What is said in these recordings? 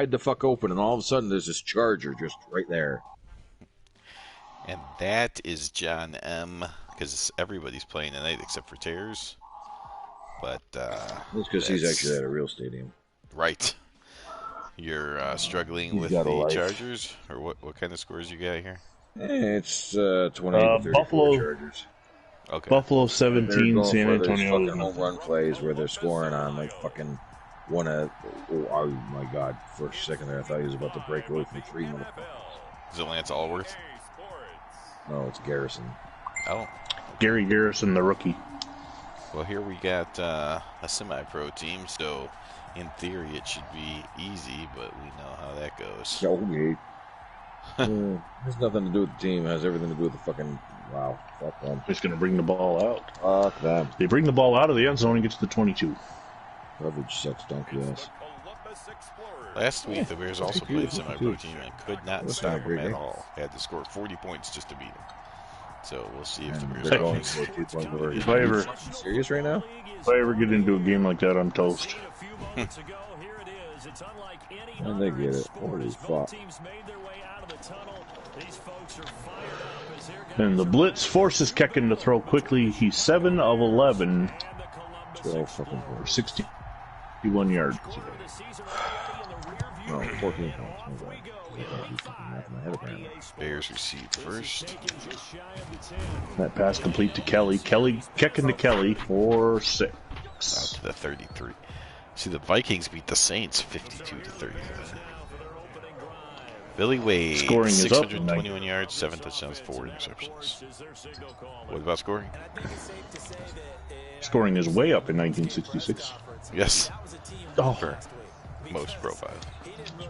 the fuck open, and all of a sudden there's this charger just right there. And that is John M. Because everybody's playing tonight except for Tears. But that's because he's actually at a real stadium. Right. You're struggling with the Chargers, or what kind of scores you got here? It's 28-34 Chargers. Okay. Buffalo 17, San Antonio. Fucking home run plays where they're scoring on like fucking one of. Oh my god! For a second there, I thought he was about to break away from 3 minutes. Is it Lance Allworth? No, it's Garrison. Oh, Gary Garrison, the rookie. Well, here we got a semi-pro team, so in theory it should be easy, but we know how that goes. Okay. Has nothing to do with the team. It has everything to do with the fucking. Wow, fuck them. He's going to bring the ball out. Fuck them. They bring the ball out of the end zone and get to the 22. Coverage sucks donkey ass. Last week, the Bears also played a semi-pro team and could not stop them at all. Had to score 40 points just to beat them. So we'll see if the Bears are If I ever serious right now? If I ever get into a game like that, I'm toast. And they get it. Holy fuck. And the blitz forces Kecken to throw quickly. He's 7 of 11. 12 fucking for 61 yards. No, 14 points. Bears receive first. That pass complete to Kelly. Kecken to Kelly for 6. Out to the 33. See, the Vikings beat the Saints 52-33. Billy Wade, scoring 621 yards, 7 touchdowns, 4 interceptions. What about scoring? Scoring is way up in 1966. Yes. Oh. For most profiles.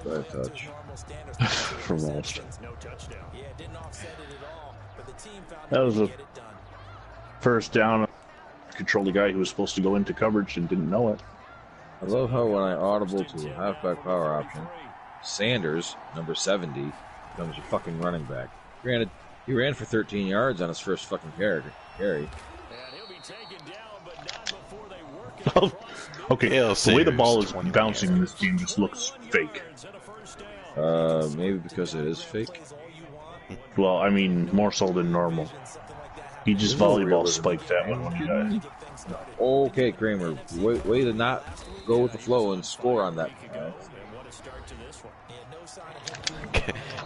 By a touch. For most. That was a first down. Control the guy who was supposed to go into coverage and didn't know it. I love how when I audible to a halfback power option, Sanders, number 70, becomes a fucking running back. Granted, he ran for 13 yards on his first fucking carry. Okay, the way the ball is bouncing in this game just looks fake. Maybe because it is fake? Well, I mean, more so than normal. He just volleyball spiked that one when he died. Okay, Kramer, way to not go with the flow and score on that.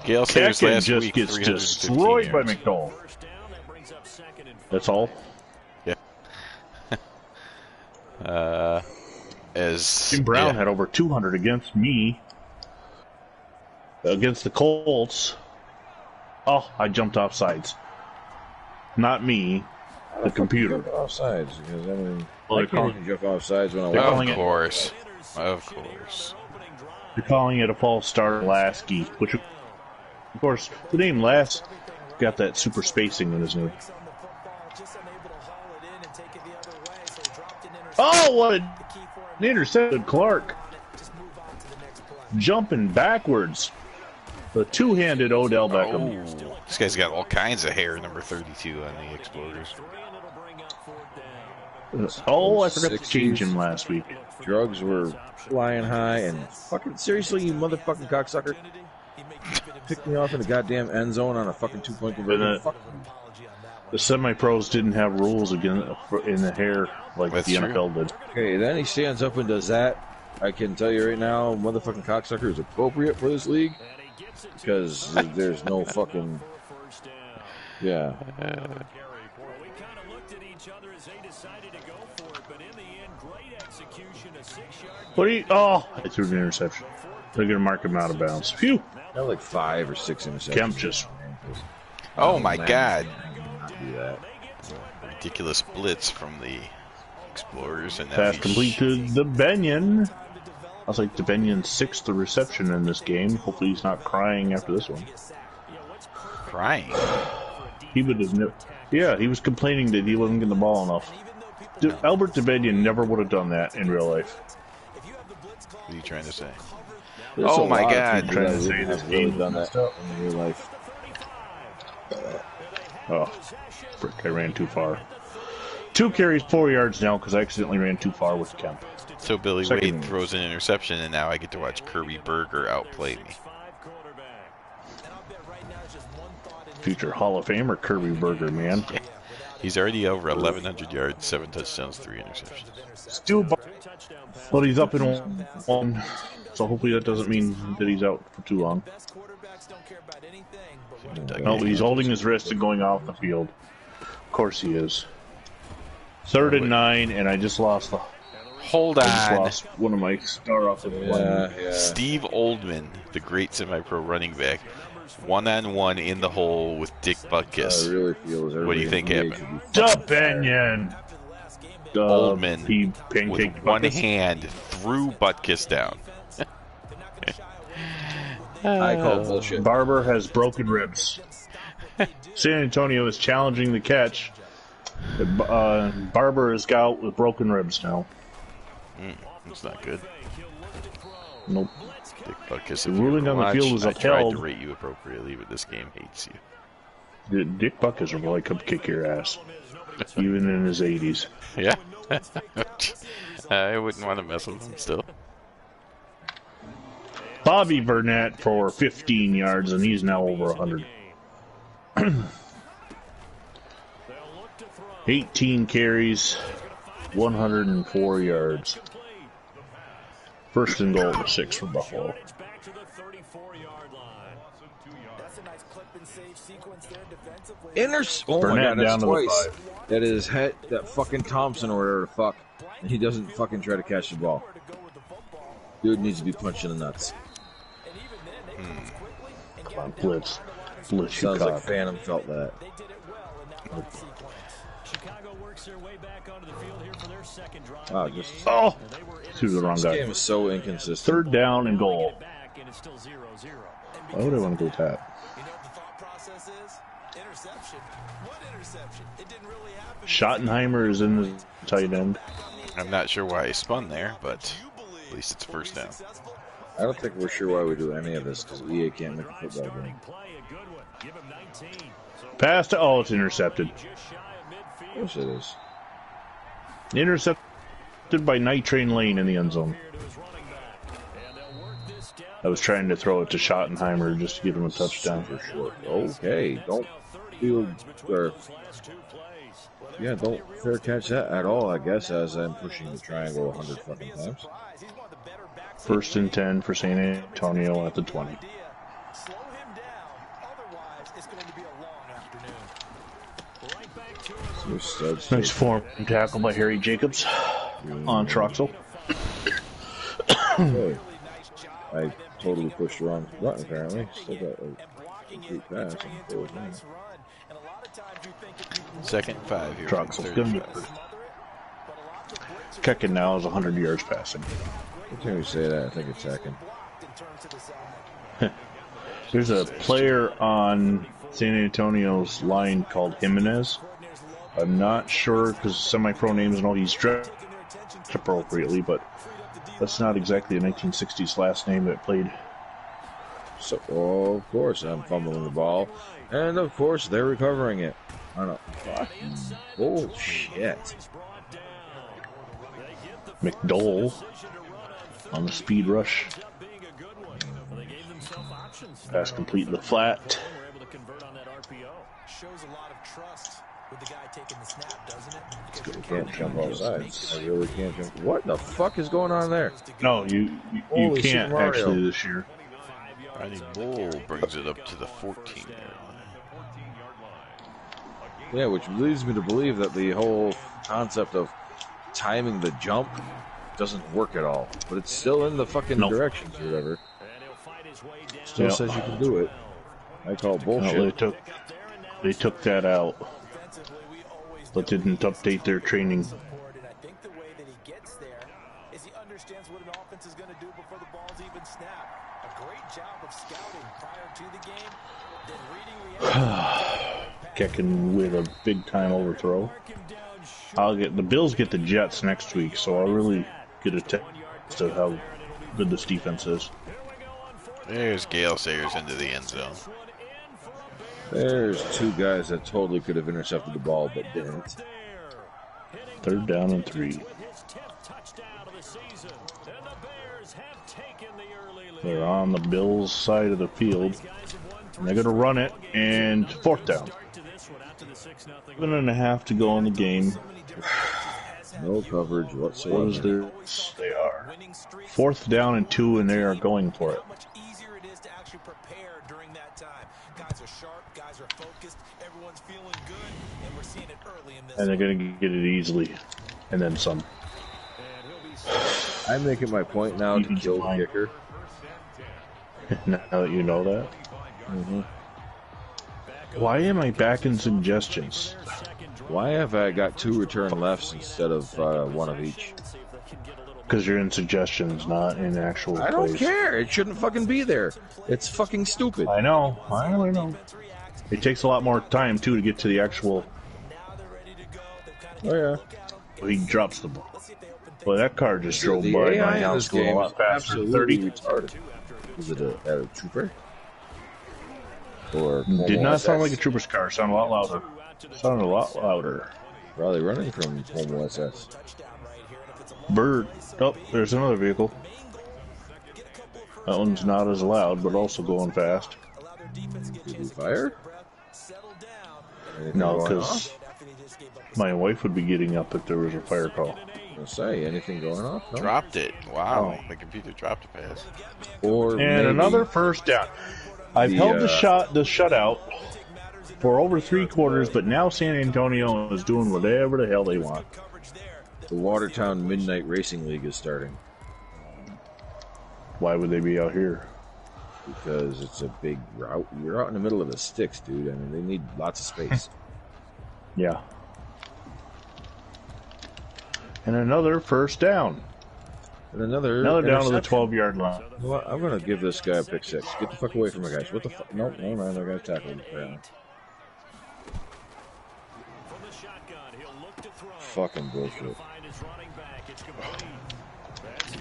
Gail Sayers last just week gets destroyed by McDowell. That's all? Yeah. Jim Brown had over 200 against me. Against the Colts. Oh, I jumped off sides. Not me, the computer. Off sides, because I mean, well, I can't even jump off sides when I was. Of course. They're calling it a false start, Lasky, which, of course, the name Lasky got that super spacing in his name. Oh, what an intercepted Clark. Jumping backwards. The two-handed Odell Beckham. Oh, this guy's got all kinds of hair, number 32 on the Explorers. Oh, I forgot to change him last week. Drugs were flying high, and fucking seriously, you motherfucking cocksucker, picked me off in the goddamn end zone on a fucking 2-point conversion. The semi-pros didn't have rules again in the hair like the NFL did. Okay, then he stands up and does that. I can tell you right now, motherfucking cocksucker is appropriate for this league because there's no fucking yeah. What are you? Oh, I threw an interception. They're gonna mark him out of bounds. Phew. Got like 5 or 6 interceptions. Kemp just. Oh my God! Ridiculous blitz from the Explorers, and pass complete to the Benyon. I was like, DeBenion's 6th reception in this game. Hopefully he's not crying after this one. Crying? He would have yeah, he was complaining that he wasn't getting the ball enough. Albert DeBenion never would have done that in real life. What are you trying to say? Oh my God! I'm trying to say this game done that in real life. Oh, frick, I ran too far. 2 carries, 4 yards now because I accidentally ran too far with Kemp. So Billy Wade throws an interception, and now I get to watch Kirby Berger outplay me. Future Hall of Famer Kirby Berger, man. Yeah. He's already over 1,100 yards, 7 touchdowns, 3 interceptions. Still, but he's up in one, so hopefully that doesn't mean that he's out for too long. No, he's holding his wrist and going off the field. Of course he is. 3rd and 9, and I just lost the. Hold on. I just lost one of my star offensive linemen. Steve Oldman, the great semi-pro running back, one-on-one in the hole with Dick Butkus. I really feel what do you think happened? Benyon. Oldman, he with one hand, threw Butkus down. I call bullshit. Barber has broken ribs. San Antonio is challenging the catch. Barber is out with broken ribs now. That's not good. Nope. Dick Butkus, the ruling on the field was upheld. I tried to rate you appropriately, but this game hates you. Dick Butkus will probably come kick your ass, even in his 80s. Yeah. I wouldn't want to mess with him still. Bobby Burnett for 15 yards, and he's now over 100. 18 carries, 104 yards. 1st and goal to 6 for Buffalo. Oh Burnett my God, down to twice. the 5. That is that fucking Thompson or whatever the fuck, and he doesn't fucking try to catch the ball. Dude needs to be punched in the nuts. Come on, blitz. Sounds like Phantom felt that. Wow, just to the wrong guy. This game is so inconsistent. 3rd down and goal. Why would I want to go with that? Schottenheimer is in the tight end. I'm not sure why he spun there, but at least it's 1st down. I don't think we're sure why we do any of this, because EA can't make a football game. Pass to, it's intercepted. Of course it is. Intercepted by Night Train Lane in the end zone. I was trying to throw it to Schottenheimer just to give him a touchdown for sure. Okay, don't feel don't fair catch that at all, I guess, as I'm pushing the triangle 100 fucking times. 1st and 10 for San Antonio at the 20. Nice form tackle by Harry Jacobs on Troxel. Hey, I totally pushed the wrong button, apparently. Still got a complete pass. 2nd and 5 here. Troxel's good. Kicking now is 100 yards passing. Every time you say that, I think it's second. There's a player on San Antonio's line called Jimenez. I'm not sure because semi-pro names and all, he's dressed appropriately, but that's not exactly a 1960s last name that played. So, of course, I'm fumbling the ball, and of course, they're recovering it. I don't fucking bullshit. McDowell on the speed rush. Pass complete in the flat. I can't jump off sides. I really can't jump. What the fuck is going on there? No, you can't actually this year. Ronnie Bull brings it up to the 14 yard line. Yeah, which leads me to believe that the whole concept of timing the jump doesn't work at all. But it's still in the fucking directions or whatever. Still says you can do it. I call bullshit. No, they took that out, but didn't update their training. Kicking with a big time overthrow. The Bills get the Jets next week, so I'll really get a taste of how good this defense is. There's Gale Sayers into the end zone. There's two guys that totally could have intercepted the ball but didn't. 3rd down and 3. They're on the Bills' side of the field. And they're going to run it, and 4th down. 7.5 to go in the game. No coverage whatsoever. What is this? They are 4th down and 2, and they are going for it. And they're going to get it easily, and then some. I'm making my point now to kill the kicker. Now that you know that. Why am I back in suggestions? Why have I got 2 return lefts instead of 1 of each? Because you're in suggestions, not in actual plays. I don't care. It shouldn't fucking be there. It's fucking stupid. I know. I know. It takes a lot more time, too, to get to the actual... Oh, yeah. Well, he drops the ball. Well, that car just drove the by AI my house going a lot faster. Absolutely retarded. Is it a trooper? Or did not sound like a trooper's car. Sounded a lot louder. Sounded a lot louder. Probably running from Homo SS. Bird. Oh, there's another vehicle. That one's not as loud, but also going fast. Did he fire? Anything No, going because my wife would be getting up if there was a fire call. I'll say, anything going off? No? Dropped it. Wow. The computer dropped a pass. Or and another 1st down. I've held the shutout for over 3 quarters, but now San Antonio is doing whatever the hell they want. The Watertown Midnight Racing League is starting. Why would they be out here? Because it's a big route. You're out in the middle of the sticks, dude. I mean, they need lots of space. Yeah. And another 1st down. And another down to the 12-yard line. You know what? I'm going to give this guy a pick 6. Get the fuck away from my guys. What the fuck? Nope, no, man. That guy's tackled. Apparently. Fucking bullshit.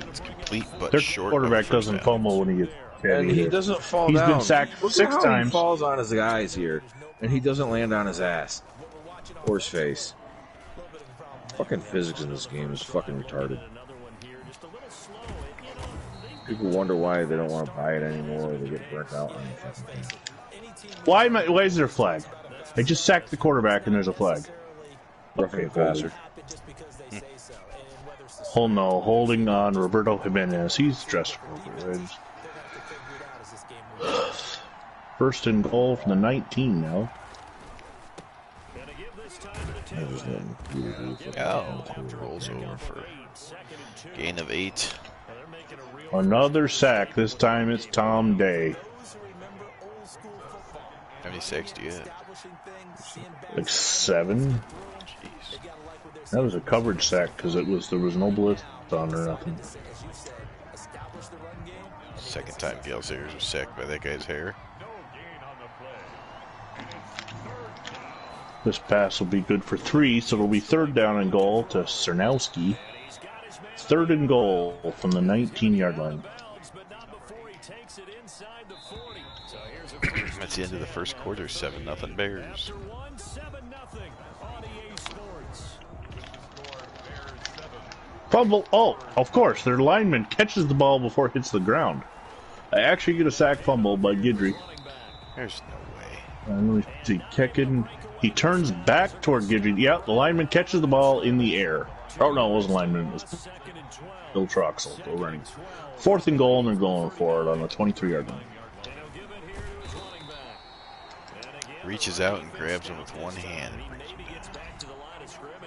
It's complete, but Their short. quarterback doesn't fumble when he gets hit. And he doesn't fall He's down. been sacked Look 6 how times. He falls on his eyes here, and he doesn't land on his ass or his face. Fucking physics in this game is fucking retarded. People wonder why they don't want to buy it anymore, or they get burnt out on the fucking thing. Why is there a flag? I just sacked the quarterback and there's a flag. Roughing passer. Oh no, holding on Roberto Jimenez. He's dressed appropriate. 1st and goal from the 19 now. Rolls over for gain of 8. Another sack. This time it's Tom Day. How many sacks do you have? Like 7. Jeez. That was a coverage sack because there was no blitz on or nothing. Second time Gale Sayers was sacked by that guy's hair. This pass will be good for 3, so it'll be 3rd down and goal to Cernowski. 3rd and goal from the 19-yard line. That's the end of the 1st quarter. 7-0 Bears. Fumble. Oh, of course. Their lineman catches the ball before it hits the ground. I actually get a sack fumble by Guidry. There's no way. Let me see. Kekin. He turns back toward Guidry. Yep, the lineman catches the ball in the air. Oh, no, it wasn't lineman. It was Bill Troxel. Go running. 4th and goal, and they're going for it on the 23-yard line. Reaches out and grabs him with one hand.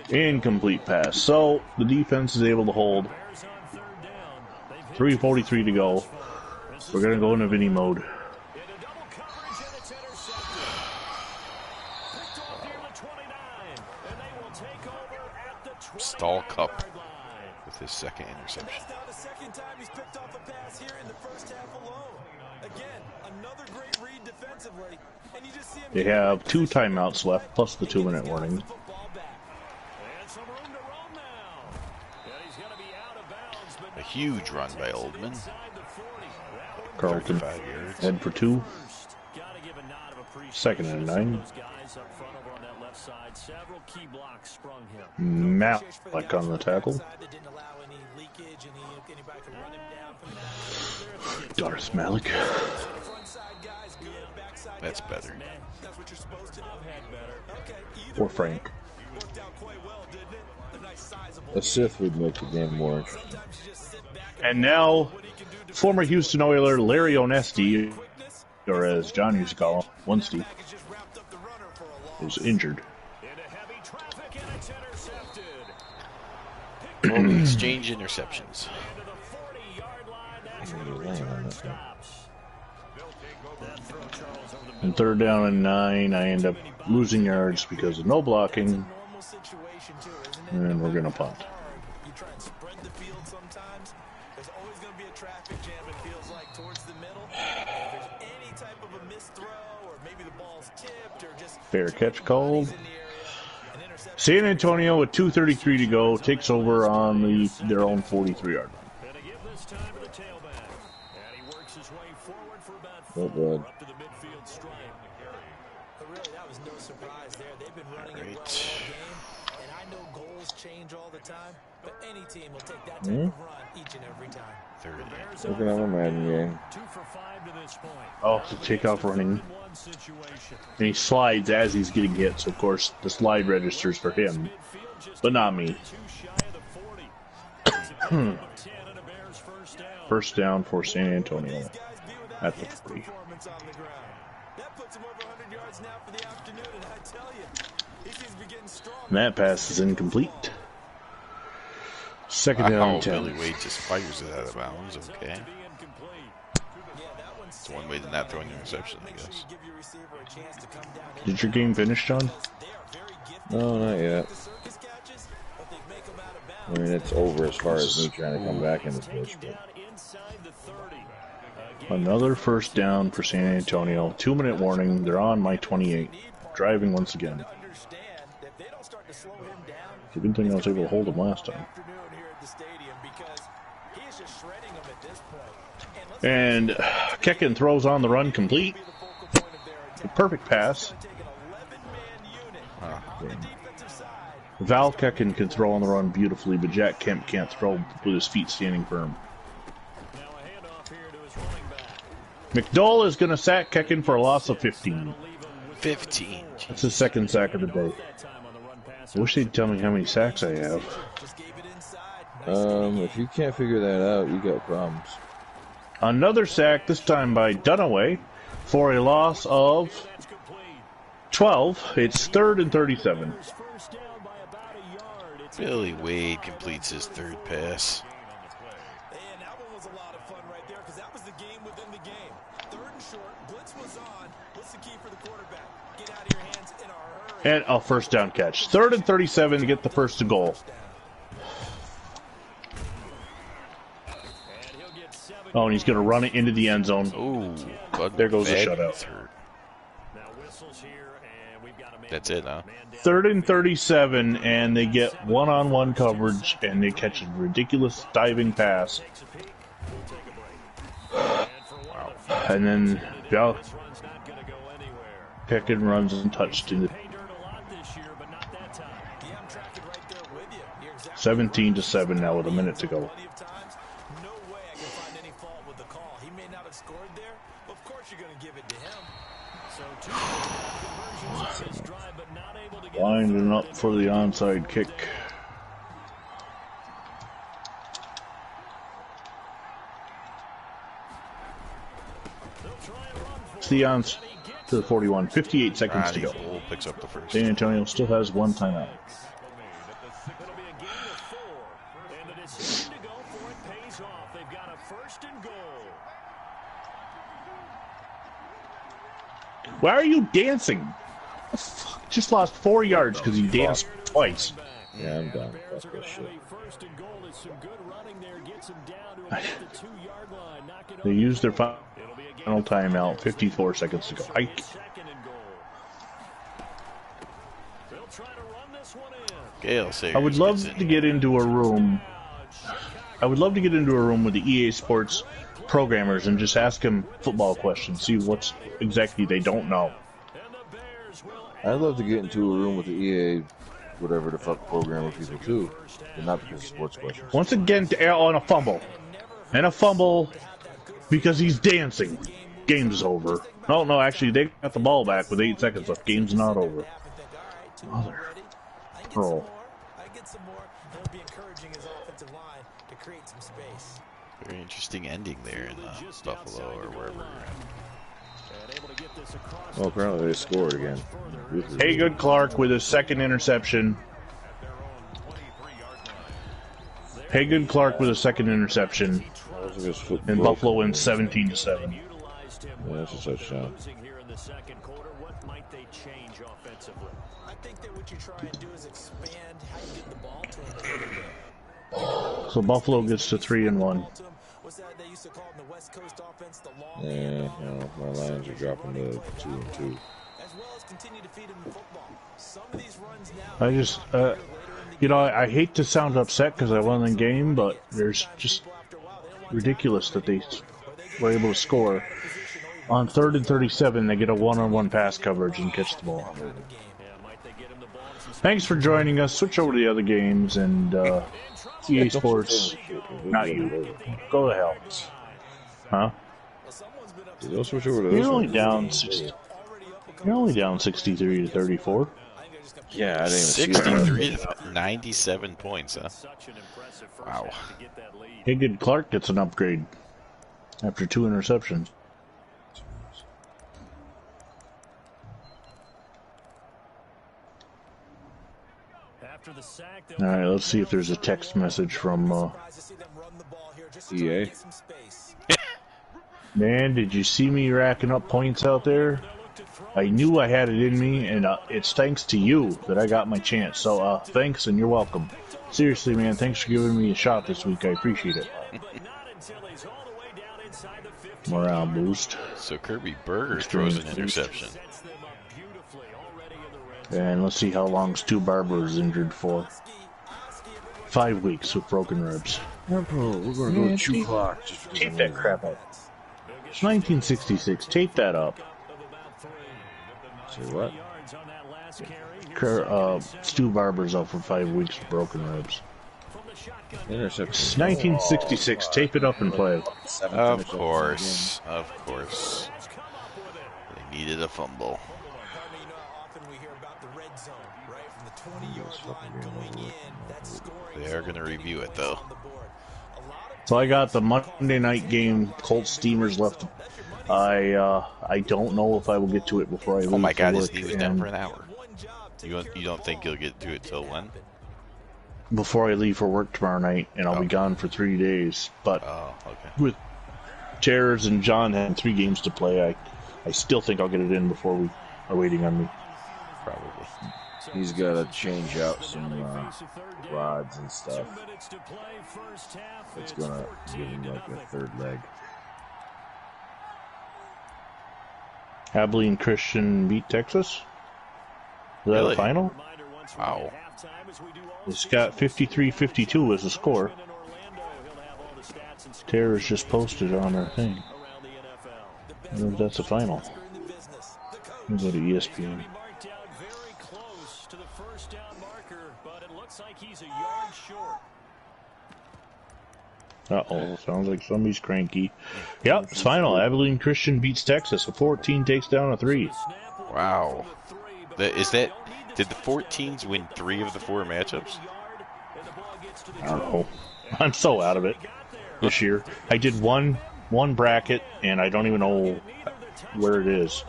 Incomplete pass. So the defense is able to hold. 3:43 to go. We're going to go into Vinny mode. Stall Cup with his 2nd interception. They have 2 timeouts left, plus the 2-minute warning. A huge run by Oldman. Carlton head for 2. 2nd and 9. Malik on the tackle. Darth Malik. That's better. Or Frank. A Sith would make the game more interesting. And now, former Houston Oiler Larry Onesti, or as John used to call him, Onesti, is injured. Exchange interceptions. And 3rd down and 9, I end up losing yards because of no blocking. And we're going to punt. You try and spread the field sometimes. There's always going to be a traffic jam, it feels like, towards the middle. If there's any type of a missed throw, or maybe the ball's tipped, or just fair catch called. San Antonio with 2:33 to go takes over on their own 43-yard line. Oh, good. That was no surprise there. They've been running it well all game, and I know goals change all the time, but any team will take that type of run each and every time. Looking at a Madden game. Oh, to take off running. And he slides as he's getting hit, so of course the slide registers for him, but not me. First down for San Antonio at the 40. And that pass is incomplete. Second down and 10. Billy Wade just fires it out of bounds. Okay. It's one way to not throw an interception, I guess. Did your game finish, John? No, not yet. I mean, it's over as far as me trying to come back in this bitch. Another first down for San Antonio. 2-minute warning. They're on my 28. Driving once again. It's a good thing I was able to hold him last time. And Kekin throws on the run complete. A perfect pass. Val Kekin can throw on the run beautifully, but Jack Kemp can't throw with his feet standing firm. McDowell is going to sack Kekin for a loss of 15. 15. That's his second sack of the day. I wish they'd tell me how many sacks I have. If you can't figure that out, you got problems. Another sack, this time by Dunaway, for a loss of 12. It's 3rd and 37. Billy Wade completes his 3rd pass. And that one was a lot of fun right there because that was the game within the game. 3rd and short, blitz was on. What's the key for the quarterback? Get out of your hands in a hurry. And a first down catch. 3rd and 37 to get the first to goal. Oh, and he's going to run it into the end zone. Ooh, there goes the shutout. That's it, huh? 3rd and 37, and they get one-on-one coverage, and they catch a ridiculous diving pass. Wow. And then Kekin runs untouched in the 17-7 now with a minute to go. Winding up for the onside kick. It's the ons to the 41. 58 seconds to go. Picks up the first. San Antonio still has one timeout. Why are you dancing? Just lost 4 yards because he danced twice. Yeah, I'm done. Fuck this shit. They used their final timeout. 54 seconds to go. Hike. I would love to get into a room. I would love to get into a room with the EA Sports programmers and just ask them football questions. See what exactly they don't know. I'd love to get into a room with the EA, whatever the fuck programmer people too, but not because of sports questions. Once again, on a fumble. And a fumble because he's dancing. Game's over. No, actually, they got the ball back with 8 seconds left. Game's not over. Mother. Roll. Very interesting ending there in Buffalo or wherever you're at. Well, apparently they scored again. Hagan Clark with his second interception. Hagan Clark with a second interception. And Buffalo wins 17-7. Yeah, that's a touchdown. So Buffalo gets to 3-1. Yeah, you know, my Lions are dropping to 2-2. I just, you know, I hate to sound upset because I won the game, but there's just ridiculous that they were able to score. On 3rd and 37, they get a one-on-one pass coverage and catch the ball. Thanks for joining us. Switch over to the other games and EA Sports. Not you. Go to hell. Huh? They'll switch over to You're only down 63-34. Yeah, I didn't even 63 to 97 points, huh? Wow. Hagan Clark gets an upgrade after 2 interceptions. All right, let's see if there's a text message from EA. Man, did you see me racking up points out there? I knew I had it in me, and it's thanks to you that I got my chance. So, thanks, and you're welcome. Seriously, man, thanks for giving me a shot this week. I appreciate it. Morale boost. So Kirby Burger throws an interception. And let's see how long Stu Barber is injured for. 5 weeks with broken ribs. We're going to go 2 o'clock. Tape that crap up. It's 1966. Tape that up. Say what? Stu Barber's out for 5 weeks with broken ribs. Interception. It's 1966. Tape it up and play. Of course. Of course. They needed a fumble. They are going to review it, though. So I got the Monday night game, Colts Steamers left. I don't know if I will get to it before I leave. Oh my God, his work, knee was down for an hour. You don't think you'll get to it till when? Before I leave for work tomorrow night, and I'll be gone for 3 days. But with Terrors and John having 3 games to play, I still think I'll get it in before we are waiting on me. Probably. He's got to change out some rods and stuff. It's going to give him like a 3rd leg. Abilene Christian beat Texas? Is that Really? a final? Wow. It's got 53-52 as the score. Terrors just posted on our thing. I don't know if that's a final. Let me go to ESPN. Uh-oh, sounds like somebody's cranky. Yep, it's final. Abilene Christian beats Texas. A 14 takes down a 3. Wow. Did the 14s win 3 of the 4 matchups? I don't know. I'm so out of it this year. I did one bracket, and I don't even know where it is.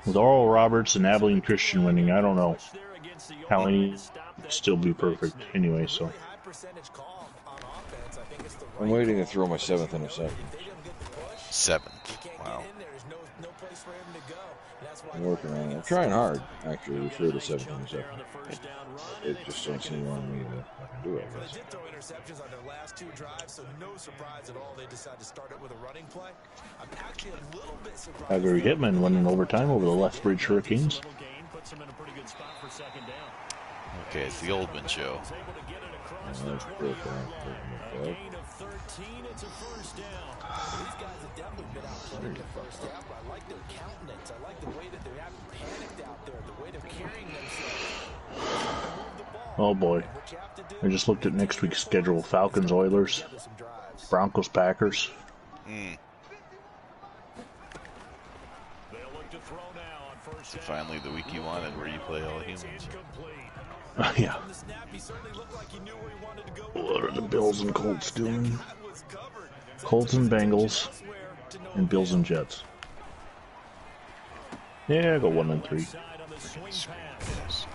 With Oral Roberts and Abilene Christian winning, I don't know how many still be perfect anyway, so. I'm waiting to throw my 7th interception. 7th. Wow. I'm working on it. I'm trying hard, actually, to throw the 7th interception. It just don't seem on me that I can do it, I guess. Interceptions on their last 2 drives, so no surprise at all they decided to start it with a running play. I'm actually a little bit surprised. Calgary Hitmen won in overtime over the Lethbridge Hurricanes. Okay, it's the Oldman show. 13, it's a first down. These guys have definitely been outplayed in the first half. I like their countenance. I like the way that they're not panicked out there, the way they're carrying themselves. Oh boy. I just looked at next week's schedule. Falcons, Oilers, Broncos, Packers. So finally the week you wanted where you play all humans. Yeah. What are the Bills and Colts doing? Colts and Bengals, and Bills and Jets. Yeah, I go 1 and 3. Yes.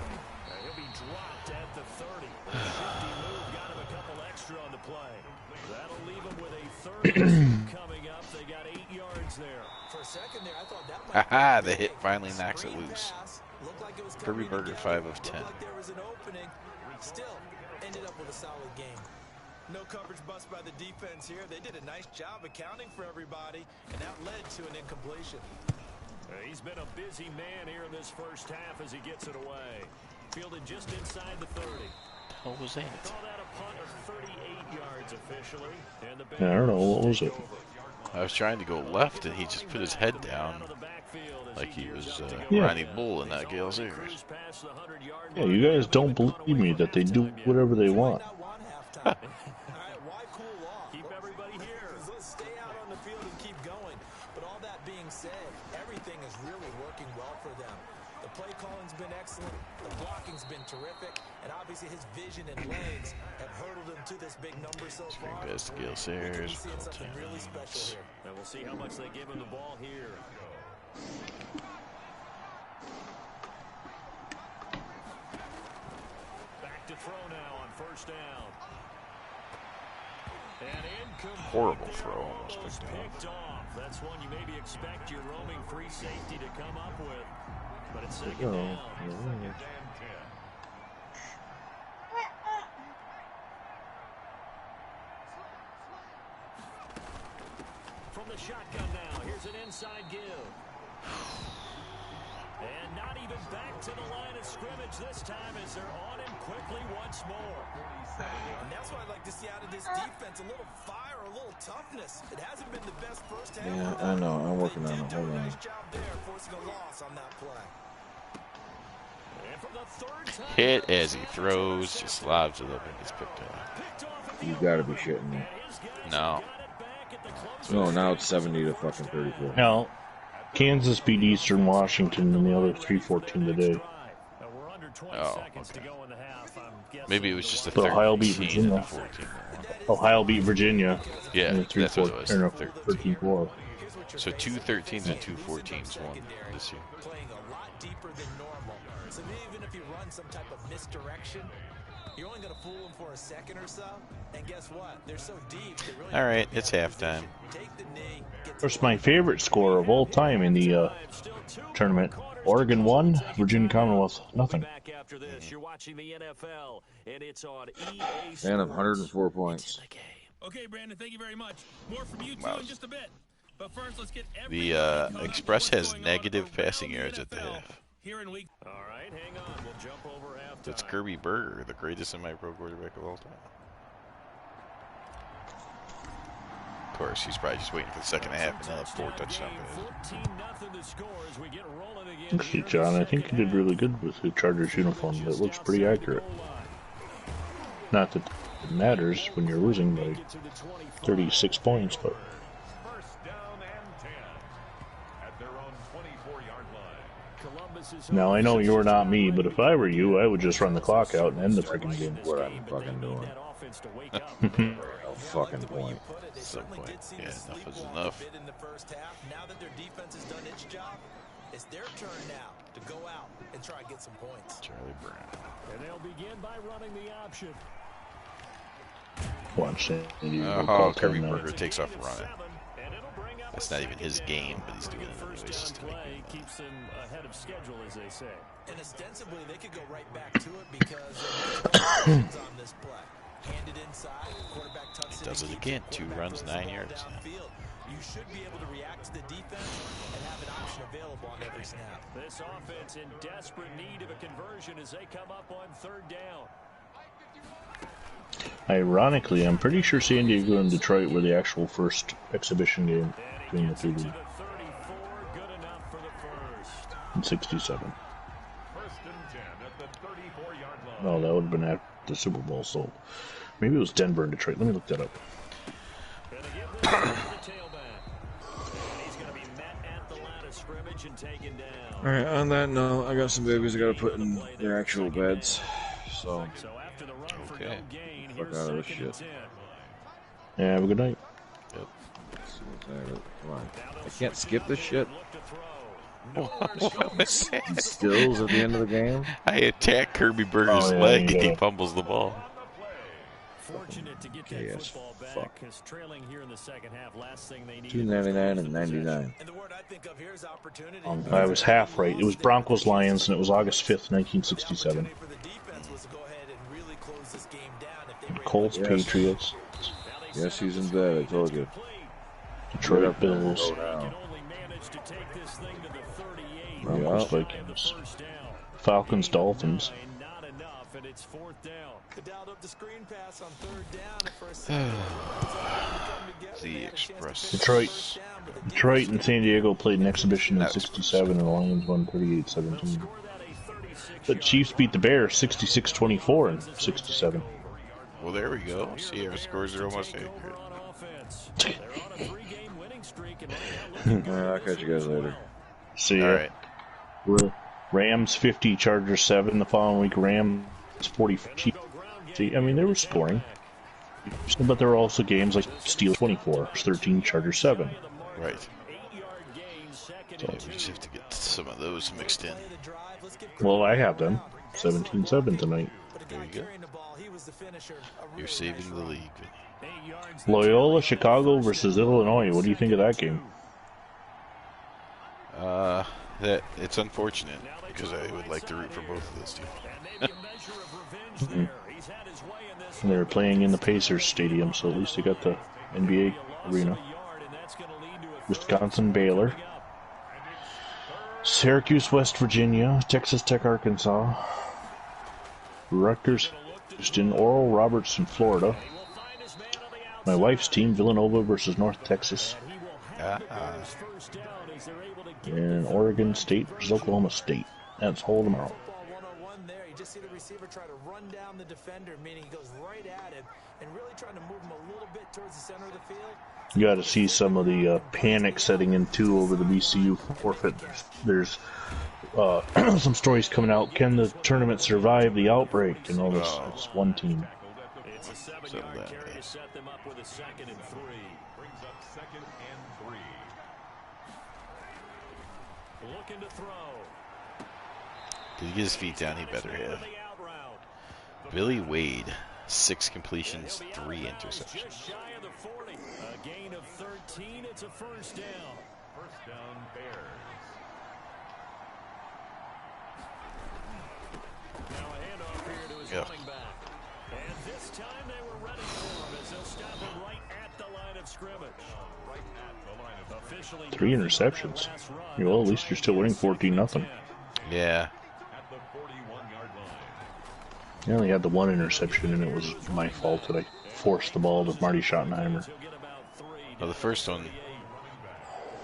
Haha, the hit finally knocks it loose. Kirby Burger 5 of 10. Still ended up with a solid game. No coverage bust by the defense here. They did a nice job accounting for everybody, and that led to an incompletion. He's been a busy man here in this first half as he gets it away. Fielded just inside the 30. What was that? Called out a punt of 38 yards officially. And the Yeah, I don't know, what was it? I was trying to go left, and he just put his head down like he was Yeah. Ronnie Bull in that Gale's ears. Yeah, you guys don't believe me that they do whatever they want. Keep everybody here. Let's stay out on the field and keep going. But all that being said, everything is really working well for them. The play calling's been excellent. The blocking's been terrific. And obviously his vision and legs have hurdled him to this big number so far. Best Gale's ears. Something really special here. And we'll see how much they give him the ball here. Back to throw now on first down. Horrible throw, almost picked off. That's one you maybe expect your roaming free safety to come up with. But it's second down. From the shotgun now, here's an inside give. And not even back to the line of scrimmage this time as they're on him quickly once more. And that's what I'd like to see out of this defense. A little fire, a little toughness. It hasn't been the best first half. Yeah, I know. I'm working on it. Hold on. Nice job there, forcing a loss on that play. And from the third time, Hit as he throws, just lobs it up and gets picked off. You gotta be shitting me. No. No, now it's 70 to fucking 34. Now, Kansas beat Eastern Washington and the other 3-14 today. Oh, okay. Maybe it was just a But Ohio beat 13 and a Virginia. 14. Ohio beat Virginia. Yeah, in the that's what it was. 13-4. So 2 13s and 2 14s won this year. Playing a lot deeper than normal. So even if you run some type of misdirection, you're only going to fool them for a second or so. And guess what? They're so deep. They really All right, it's halftime. take the knee. Of course, my favorite score of all time in the tournament. Oregon 1, Virginia Commonwealth nothing. Back after this, you're watching the NFL, and it's on EA And 104 points. Okay, Brandon, thank you very much. More from you two Wow. in just a bit. But first, let's get The Express has negative passing yards at the NFL half. here in week. All right, hang on. We'll jump over halftime. That's Kirby Burger, the greatest semi-pro quarterback of all time. Of course, he's probably just waiting for the second half and they'll have 4 touchdown passes. 14-0 the score as we get rolling again. Actually, John, I think you did really good with the Chargers uniform. It looks pretty accurate. Not that it matters when you're losing by 36 points, but First down and 10 at their own 24-yard line. Columbus is now I know you're not me, but if I were you, I would just run the clock out and end the freaking game. What I'm fucking doing. that offense to wake up. No fucking point. They Some certainly point. did seem Yeah, to enough is sleepwalk enough. a bit in the first half. Now that their defense has done its job, it's their turn now to go out and try and get some points. Charlie Brown. And they'll begin by running the option. Watch it. Oh, Kirby Burger takes off running. That's not even his game, but he's doing it anyways just to make Play me keeps them ahead of schedule, as they say. And ostensibly, they could go right back to it because on this play. Handed inside, quarterback tucks Does it in again. deep, 2 quarterback runs, throws the 9 ball yards. downfield. You should be able to react to the defense and have an option available on every snap. This offense in desperate need of a conversion as they come up on third down. Ironically, I'm pretty sure San Diego and Detroit were the actual first exhibition game between the two leagues in '67. No, that would have been at the Super Bowl, so maybe it was Denver and Detroit. Let me look that up. Alright, on that note, I got some babies I gotta put in their actual beds. So, Okay. fuck out of this shit. Yeah, have a good night. Yep. Come on. I can't skip this shit. What was that? Stills at the end of the game. I attack Kirby Burger's yeah, leg and yeah. he fumbles the ball. Fortunate to get Okay, that yes, football back, fuck. because trailing here in the second half, last thing they need. $2.99 and $99. And the word I think of here is opportunity. I was half right. It was Broncos Lions, and it was August 5th, 1967. For the defense was to go ahead and really close this game down if they were Colts, Yes. Patriots, Yes, he's in bed. I told you. Detroit Bills, Go down. Broncos, Vikings, Falcons, Dolphins. the dialed up the screen pass on third down for a second. The Express. Detroit and San Diego played an exhibition in '67, and the Lions won 38-17. The Chiefs beat the Bears 66-24 in '67. Well, there we go. See, our scores are almost accurate. I'll catch you guys later. See ya. All right. Rams 50, Chargers 7. The following week, Rams 40. Chiefs. See, I mean, they were scoring, but there were also games like Steelers 24, 13, Chargers 7. Right. So, we just have to get some of those mixed in. Well, I have them 17-7 tonight. There you go. You're saving the league. Loyola Chicago versus Illinois. What do you think of that game? That it's unfortunate because I would like to root for both of those teams. They were playing in the Pacers Stadium, so at least they got the NBA arena. Wisconsin, Baylor. Syracuse, West Virginia. Texas Tech, Arkansas. Rutgers, Houston. Oral Roberts in Florida. My wife's team, Villanova versus North Texas. And Oregon State versus Oklahoma State. That's whole tomorrow. You just see the receiver try to run down the defender, meaning he goes right at him and really trying to move him a little bit towards the center of the field. You got to see some of the panic setting in too over the BCU forfeit. There's some stories coming out. Can the tournament survive the outbreak? And all this. It's one team. It's a 7-yard carry to set them up with a 2nd and 3. Brings up 2nd and 3. Looking to throw. Did he get his feet down? He better have. Billy Wade, 6 completions, 3 interceptions. Just shy of the 40. A gain of 13. It's a first down. First down, Bears. Now a handoff here to his running back. And this time they were ready for him as they'll stop him right at the line of scrimmage. Right at the line of Officially 3 interceptions. Well, at least you're still winning 14-0. Yeah. at the 41-yard line. I only had the one interception, and it was my fault that I forced the ball to Marty Schottenheimer. Well, the first one,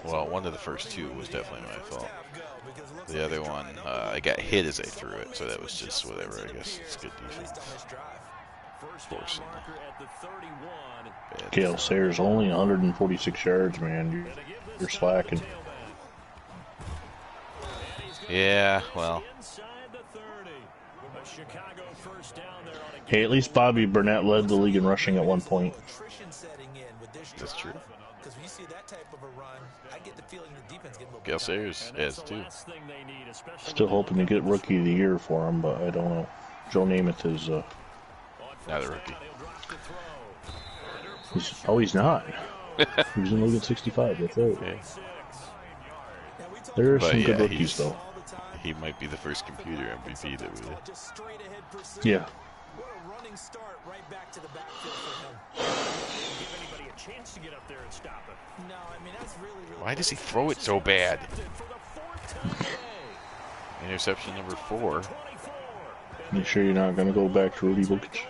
well, one of the first 2 was definitely my fault. The other one, I got hit as I threw it, so that was just whatever. I guess it's good defense. Forcing. Cale Sayers only 146 yards, man. You're slacking. Yeah, well. Hey, at least Bobby Burnett led the league in rushing at one point. That's true. Because when you see that type of a run, I get the feeling the defense get a little Gale bit Sayers has 2. Still hoping to get Rookie of the Year for him, but I don't know. Joe Namath is, Not a rookie. he's not. He was in the league at 65, that's right. Yeah. There are But some yeah, good rookies, though. He might be the first computer MVP that we did. Yeah. What a running start right back to the backfield for him. Give anybody a chance to get up there and stop him. No, I mean, that's really Why does he throw it so bad? Interception number 4. You sure you're not going to go back to Rudy Vukic?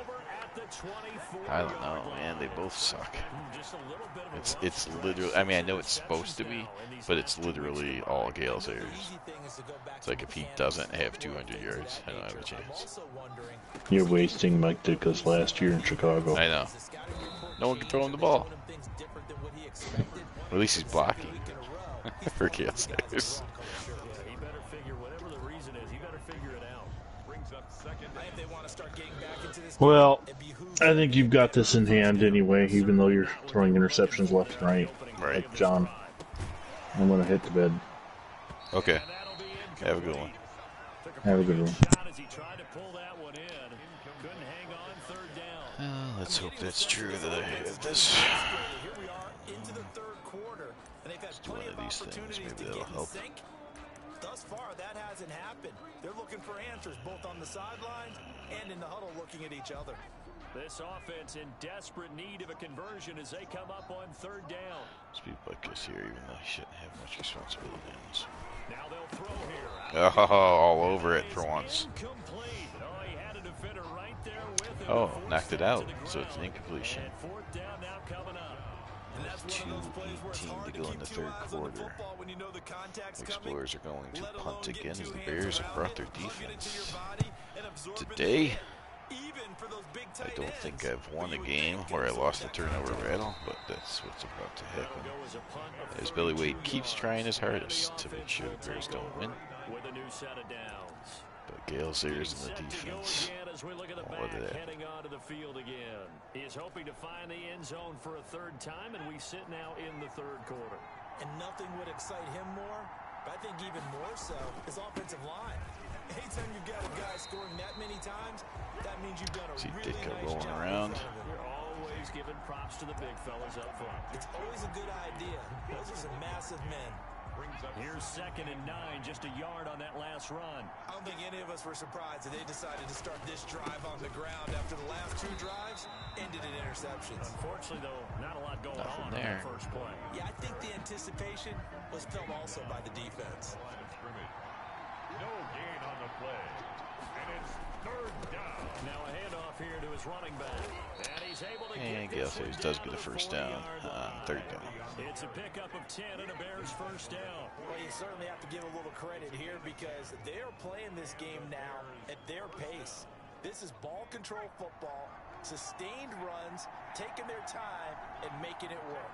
I don't know, man. They both suck. It's literally. I mean, I know it's supposed to be, but it's literally all Gale Sayers. It's like if he doesn't have 200 yards, I don't have a chance. You're wasting Mike Dicka's last year in Chicago. I know. No one can throw him the ball. At least he's blocking for Gale Sayers. He better figure whatever the reason is. He better figure it out. Well, I think you've got this in hand anyway, even though you're throwing interceptions left and right. Right. Like John. I'm going to hit the bed. Okay. Have a good one. Have a good one. Let's hope that's true that I have this. Let's do one of these things. Maybe that'll help. Thus far, that hasn't happened. They're looking for answers both on the sidelines and in the huddle looking at each other. This offense in desperate need of a conversion as they come up on third down. Speed Butkus here, even though he shouldn't have much responsibility in this. Now they'll throw here. Oh, all over it for once. Incomplete. Oh, he had a defender right there with him. Oh, knocked it out, so it's an incompletion. And fourth down now coming up. 2:18 to go in the third quarter. Explorers are going to punt again as the Bears have brought their defense. Today, I don't think I've won a game where I lost a turnover battle, but that's what's about to happen. As Billy Wade keeps trying his hardest to make sure the Bears don't win. With a new set of downs. But Gale Sayers in the defense won't let it happen. Heading onto the field again. He is hoping to find the end zone for a third time, and we sit now in the third quarter. And nothing would excite him more, but I think even more so, his offensive line. Anytime you've got a guy scoring that many times, that means you've done a really nice rolling job. around. You're always giving props to the big fellas up front. It's always a good idea. Those are some massive men. Here's 2nd and 9, just a yard on that last run. I don't think any of us were surprised that they decided to start this drive on the ground after the last 2 drives ended in interceptions. Unfortunately, though, not a lot going on there. that first play. Yeah, I think the anticipation was felt also by the defense. No gain on the play. And it's third down. Now a handoff here to his running back. And he's able to And get Gale Sayers does get a first down on third down. It's a pickup of 10 and a Bears first down. Well, you certainly have to give a little credit here because they're playing this game now at their pace. This is ball control football, sustained runs, taking their time and making it work.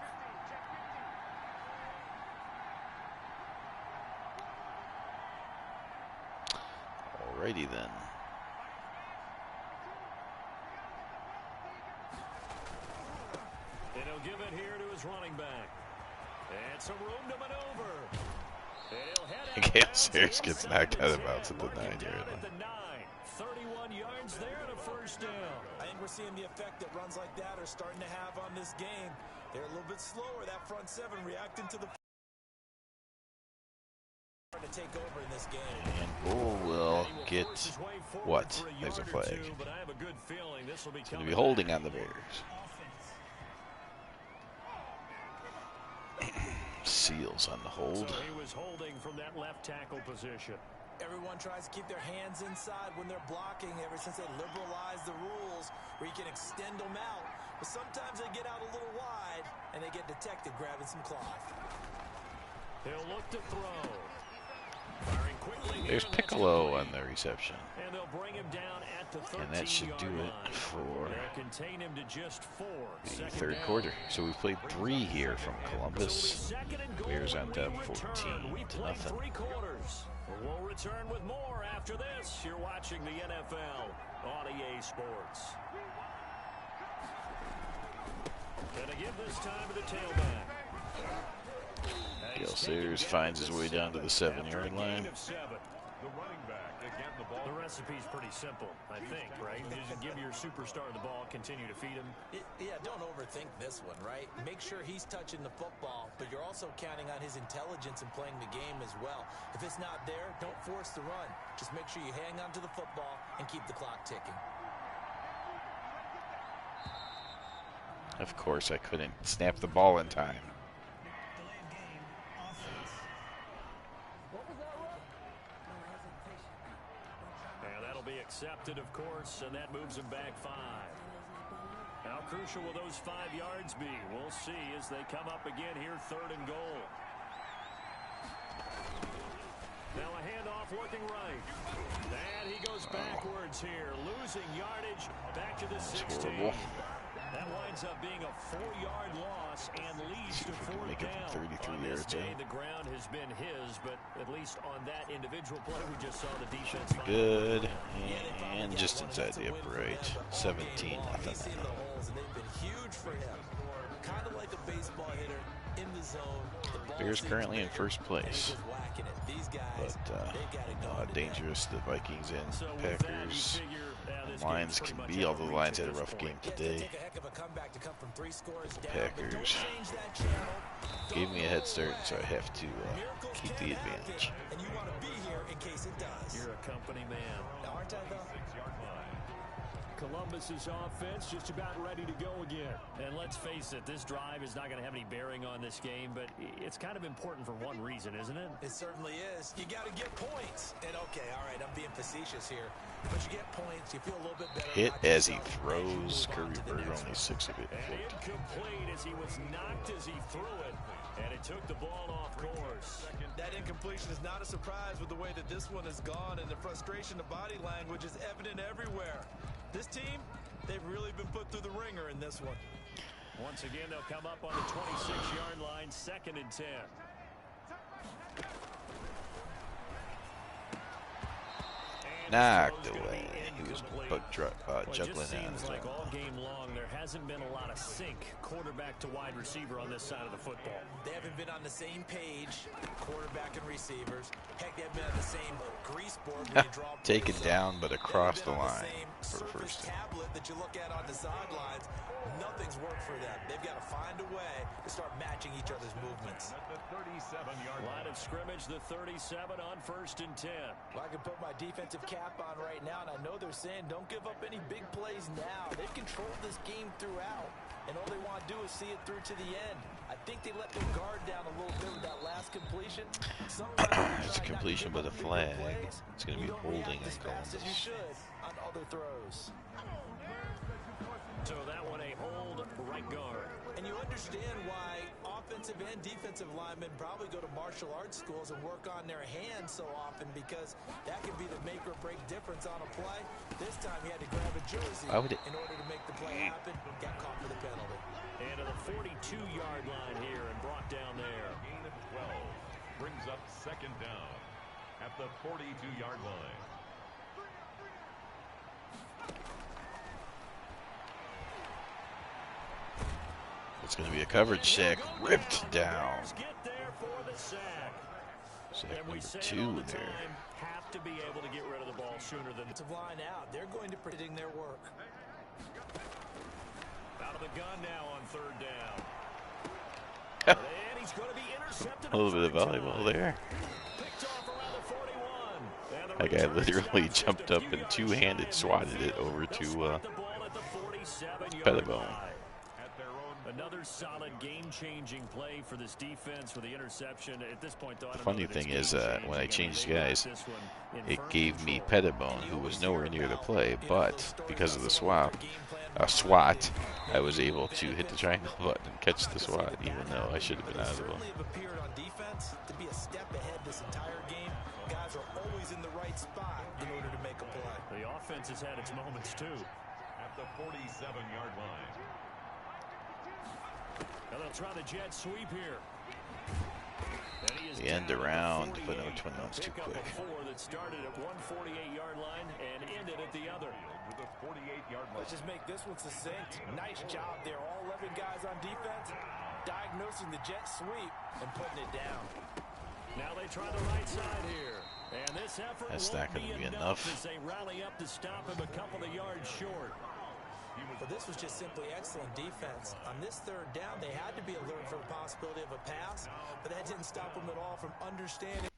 Alrighty then. And he'll give it here to his running back. And some room to maneuver. He'll head out. Gale Sayers gets knocked out of bounds at the 9-yard At the line. 9. 31 yards there and a first down. I think we're seeing the effect that runs like that are starting to have on this game. They're a little bit slower, that front 7 reacting to the to take over in this game. And Bull will get what? There's a flag. It's going to be holding on the Bears. Seals on the hold. So he was holding from that left tackle position. Everyone tries to keep their hands inside when they're blocking ever since they liberalized the rules where you can extend them out. But sometimes they get out a little wide and they get detected grabbing some cloth. He'll look to throw. Firing quickly. There's Piccolo on the reception. And they'll bring him down at the 13-yard And that should do it for they'll contain him to just 4. the third quarter. So we've played 3 here from Columbus. Bears on top 14 to nothing. 3 quarters. We'll return with more after this. You're watching the NFL on EA Sports. Gonna give this time to the tailback. Gale Sayers finds his way down to the 7-yard line. The running back again, the ball. The recipe's pretty simple, I think, right? You just give your superstar the ball, continue to feed him. Yeah, don't overthink this one, right? Make sure he's touching the football, but you're also counting on his intelligence in playing the game as well. If it's not there, don't force the run. Just make sure you hang on to the football and keep the clock ticking. Of course, I couldn't snap the ball in time. And that'll be accepted, of course, and that moves him back 5. crucial will those 5 yards be? We'll see as they come up again here, 3rd and goal. Now a handoff looking right. And he goes backwards here, losing yardage back to the 16. That winds up being a 4-yard loss and leads to 4th down. 33 on this yards. day, the ground has been his, but at least on that individual play, we just saw the defense. Good. And just inside the upright. 17. He's seen the holes, and they've been huge for him. Kind of like a baseball hitter in the zone. Bears currently in first place. But how dangerous the Vikings and Packers lines can be, although the Lions had a rough game today. The Packers gave me a head start, so I have to keep the advantage. And you want to be here in case it does. You're a company man. Aren't I, though? Columbus's offense just about ready to go again. And let's face it, this drive is not going to have any bearing on this game, but it's kind of important for one reason, isn't it? It certainly is. You got to get points. And okay, all right, I'm being facetious here, but you get points, you feel a little bit better. Hit as he throws. Kirby Burger only 6 of it. And incomplete as he was knocked as he threw it, and it took the ball off course. That incompletion is not a surprise with the way that this one has gone, and the frustration of body language is evident everywhere. This team, they've really been put through the ringer in this one. Once again, they'll come up on the 26-yard line, 2nd and 10. Knocked away. He was juggling It seems on like all game long there hasn't been a lot of sync quarterback to wide receiver on this side of the football. They haven't been on the same page, quarterback and receivers. Heck, they've been on the same grease board when you draw taken plays down, up. but They've across been the on line same for the surface first down. tablet that you look at on the sidelines. Nothing's worked for them. They've got to find a way to start matching each other's movements. At the 37-yard Line of scrimmage, the 37 on 1st and 10. Well, I can put my defensive cap on right now, and I know they're saying don't give up any big plays now. They've controlled this game throughout, and all they want to do is see it through to the end. I think they let their guard down a little bit with that last completion. It's a completion, but a flag. It's going to be holding as fast as you Columbus. should on other throws. So that one a hold right guard. And you understand why offensive and defensive linemen probably go to martial arts schools and work on their hands so often, because that could be the make or break difference on a play. This time he had to grab a jersey in order to make the play happen. Got caught for the penalty. And to the 42-yard line here and brought down there. gain of 12 brings up 2nd down at the 42-yard line. It's going to be a coverage sack. Ripped down. Get there for the sack. Sack And we number say 2 all the there. time, have to be able to get rid of the ball sooner than To line out, they're going to predicting their work. out of the gun now on 3rd down. And he's going to be intercepted. A little bit of volleyball there. Picked off around the 41. And the That guy return is literally just jumped a up few and yards two-handed shy. swatted it over They'll to spot the ball at the 47-yard Pettibone. line. At their own Another solid game-changing play for this defense for the interception. At this point, though, I don't Funny know that it's thing is, game-changing. when I mean, changed they got guys, this one in it firm gave me control. Pettibone, who was nowhere near the play, but because of the SWAT, I was able to hit the triangle button and catch the SWAT, even though I should have been out of the ball. Certainly have appeared on defense to be a step ahead this entire game. Guys are always in the right spot in order to make a play. The offense has had its moments, too. at the 47-yard line. And they'll try the jet sweep here. And he is The end down at around, the but number 48. 21's too Pick up quick. a 4 that started at 148-yard line and ended at the other. With a 48-yard line. Let's just make this one succinct. Nice job there. All 11 guys on defense diagnosing the jet sweep and putting it down. Now they try the right side here. And this effort That's won't not gonna be enough enough. as they rally up to stop him a couple of yards short. But this was just simply excellent defense. On this 3rd down, they had to be alert for the possibility of a pass, but that didn't stop them at all from understanding